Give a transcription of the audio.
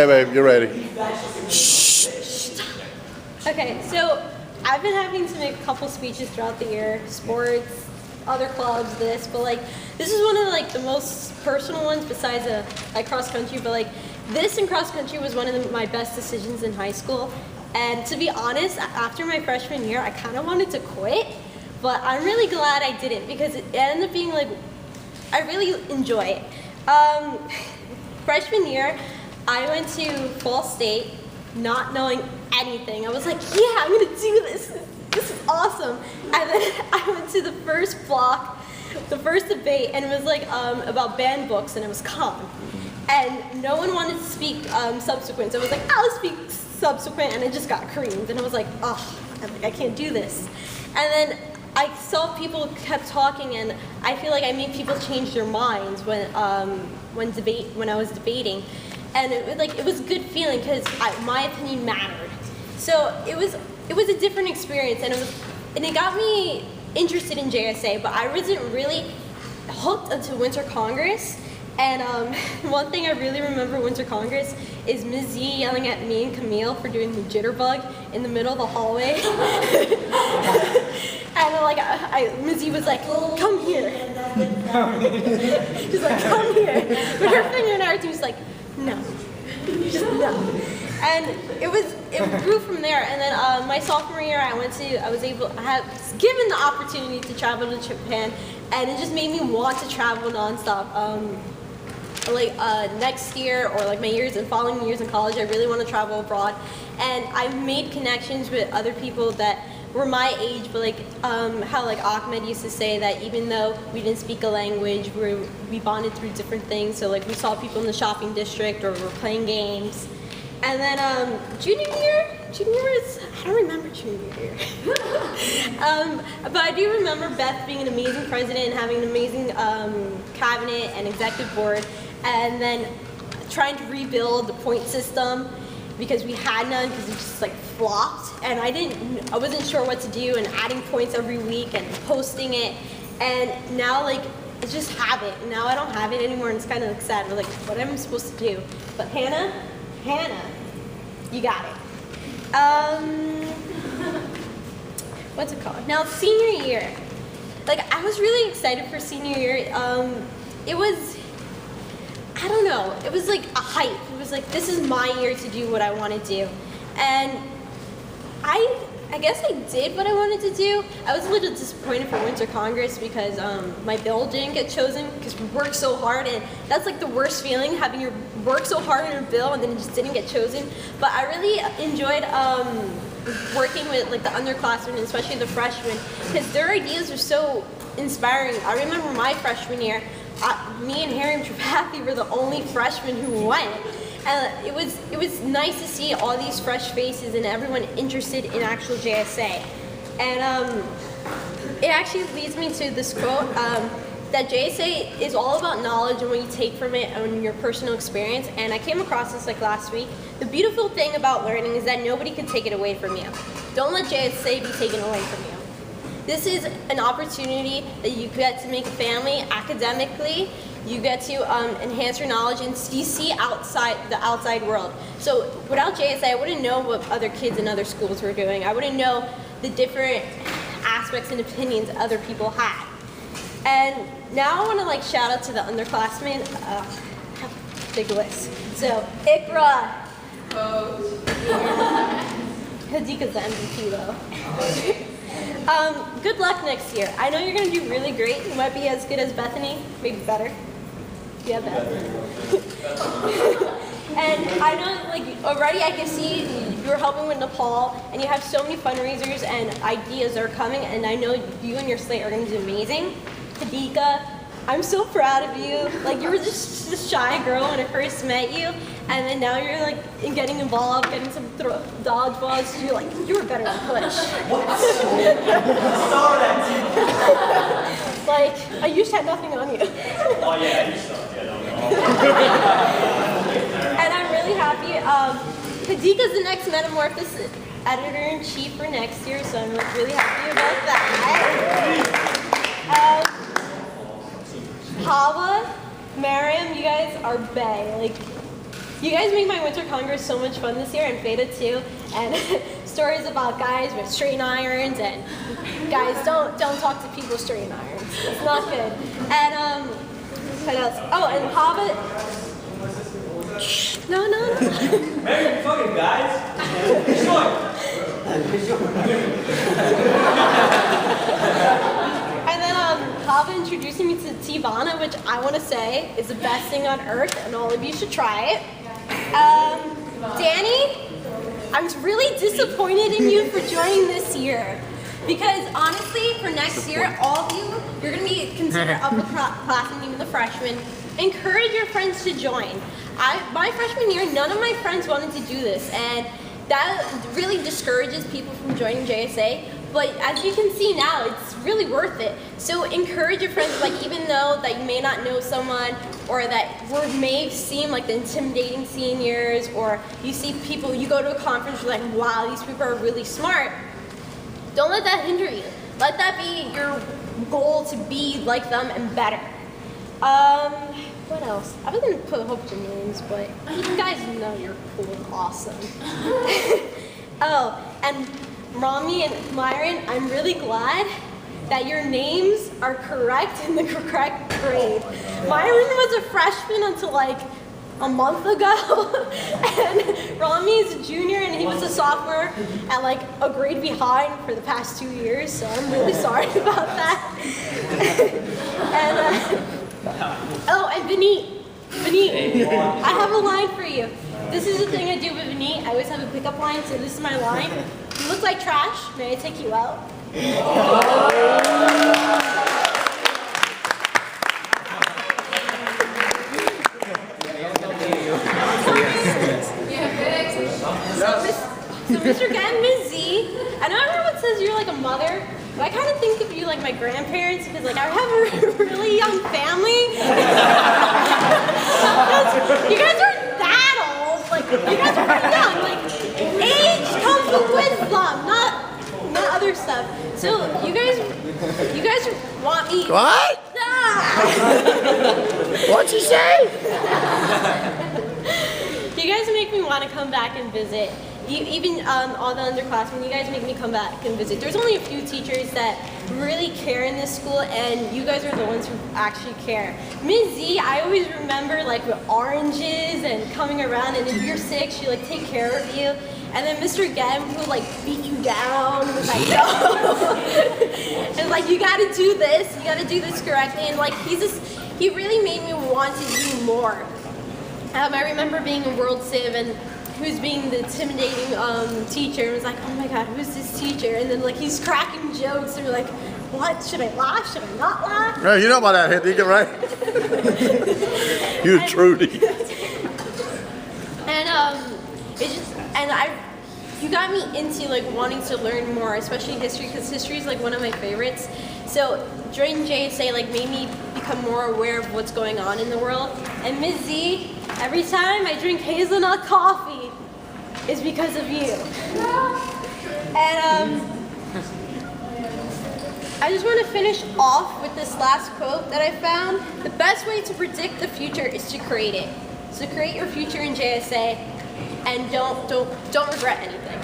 Hey babe, you're ready. Okay, so I've been having to make a couple speeches throughout the year, sports, other clubs, this, but like this is one of the most personal ones besides like cross country. But like this and cross country was one of my best decisions in high school. And to be honest, after my freshman year, I kind of wanted to quit, but I'm really glad I didn't because it ended up being like I really enjoy it. Freshman year, I went to Fall State not knowing anything. I was like, yeah, I'm gonna do this. This is awesome. And then I went to the first block, the first debate, and it was like about banned books, and it was con. And no one wanted to speak subsequent. So I was like, I'll speak subsequent, and it just got creamed. And I was like, oh, I can't do this. And then I saw people kept talking, and I feel like I made people change their minds when I was debating. And it was a good feeling because my opinion mattered. So it was a different experience, and it got me interested in JSA. But I wasn't really hooked until Winter Congress. And one thing I really remember Winter Congress is Ms. Z yelling at me and Camille for doing the jitterbug in the middle of the hallway. And Ms. Z was like, "Come here." She's like, "Come here." But her finger and everything was like, no, just no. And it grew from there. And then my sophomore year, I was given the opportunity to travel to Japan, and it just made me want to travel nonstop. Next year or like my years and following years in college, I really want to travel abroad. And I've made connections with other people that were my age, but how Ahmed used to say that even though we didn't speak a language, we bonded through different things. So we saw people in the shopping district or we were playing games. And then junior year is, I don't remember junior year. But I do remember Beth being an amazing president and having an amazing cabinet and executive board, and then trying to rebuild the point system because we had none because it just flopped, and I wasn't sure what to do, and adding points every week and posting it, and now it's just habit. Now I don't have it anymore, and it's kind of sad. We're like, what am I supposed to do? But Hannah, you got it. What's it called? Now senior year, I was really excited for senior year. It was, I don't know, it was like a hype. It was like, this is my year to do what I want to do. And I guess I did what I wanted to do. I was a little disappointed for Winter Congress because my bill didn't get chosen because we worked so hard, and that's the worst feeling, having your work so hard on your bill and then it just didn't get chosen. But I really enjoyed working with the underclassmen, especially the freshmen, because their ideas are so inspiring. I remember my freshman year, me and Harry Tripathi were the only freshmen who went. And it was nice to see all these fresh faces and everyone interested in actual JSA. And it actually leads me to this quote, that JSA is all about knowledge and what you take from it and your personal experience. And I came across this last week. The beautiful thing about learning is that nobody can take it away from you. Don't let JSA be taken away from you. This is an opportunity that you get to make a family academically. You get to enhance your knowledge, and you see the outside world. So without JSA, I wouldn't know what other kids in other schools were doing. I wouldn't know the different aspects and opinions other people had. And now I want to shout out to the underclassmen. Big list. So Ikra. Hadika's the MVP though. Good luck next year. I know you're going to do really great. You might be as good as Bethany, maybe better. Yeah, better. And I know, already I can see you're helping with Nepal, and you have so many fundraisers and ideas that are coming, and I know you and your slate are going to do amazing. Hadika, I'm so proud of you. You were just this shy girl when I first met you, and then now you're getting involved, getting some dodgeballs. You were better than Push. I used to have nothing on you. Oh yeah, you suck. And I'm really happy. Hadika's the next Metamorphosis editor-in-chief for next year, so I'm really happy about that. Hawa, Mariam, you guys are bae. You guys make my Winter Congress so much fun this year, and Beta too. And stories about guys with straightening irons, and guys don't talk to people with straightening irons. It's not good. And what else? Oh, and Hobbit. No. Man, fucking guys. And then Hava introducing me to Tivana, which I want to say is the best thing on earth, and all of you should try it. Danny, I was really disappointed in you for joining this year. Because honestly, for next year, all of you, you're going to be considered upperclassmen, even the freshmen. Encourage your friends to join. My freshman year, none of my friends wanted to do this, and that really discourages people from joining JSA. But as you can see now, it's really worth it. So encourage your friends, like even though that you may not know someone, or that word may seem like the intimidating seniors, or you see people, you go to a conference, you're like, wow, these people are really smart. Don't let that hinder you. Let that be your goal to be like them and better. What else? I was gonna put a whole bunch of names, but you guys know you're cool and awesome. Oh, and Rami and Myron, I'm really glad that your names are correct in the correct grade. Myron was a freshman until like a month ago, and Rami is a junior and he was a sophomore at like a grade behind for the past 2 years, so I'm really sorry about that. And oh, and Vineet, I have a line for you. This is the thing I do with Vineet. I always have a pickup line, so this is my line. You look like trash. May I take you out? So Mr. Gan, Ms. Z, I know everyone says you're like a mother, but I kind of think of you like my grandparents, because like I have a really young family. You guys are that old. Like you guys are pretty young. Like age comes with wisdom, not other stuff. So you guys want me? What? What'd you say? You guys make me want to come back and visit. Even all the underclassmen, you guys make me come back and visit. There's only a few teachers that really care in this school, and you guys are the ones who actually care. Ms. Z, I always remember like with oranges and coming around, and if you're sick, she like take care of you. And then Mr. Gem, who like beat you down with like no, and like you got to do this, you got to do this correctly, and like he really made me want to do more. I remember being in World Civ and who's being the intimidating teacher, and was like, oh my god, who's this teacher? And then like he's cracking jokes, and you're like, what? Should I laugh? Should I not laugh? No, you know about that head deacon, right? You're Trudy. And you got me into like wanting to learn more, especially history, because history is like one of my favorites. So joining JSA like made me become more aware of what's going on in the world. And Ms. Z, every time I drink hazelnut coffee, is because of you. And I just want to finish off with this last quote that I found. The best way to predict the future is to create it. So create your future in JSA, and don't regret anything.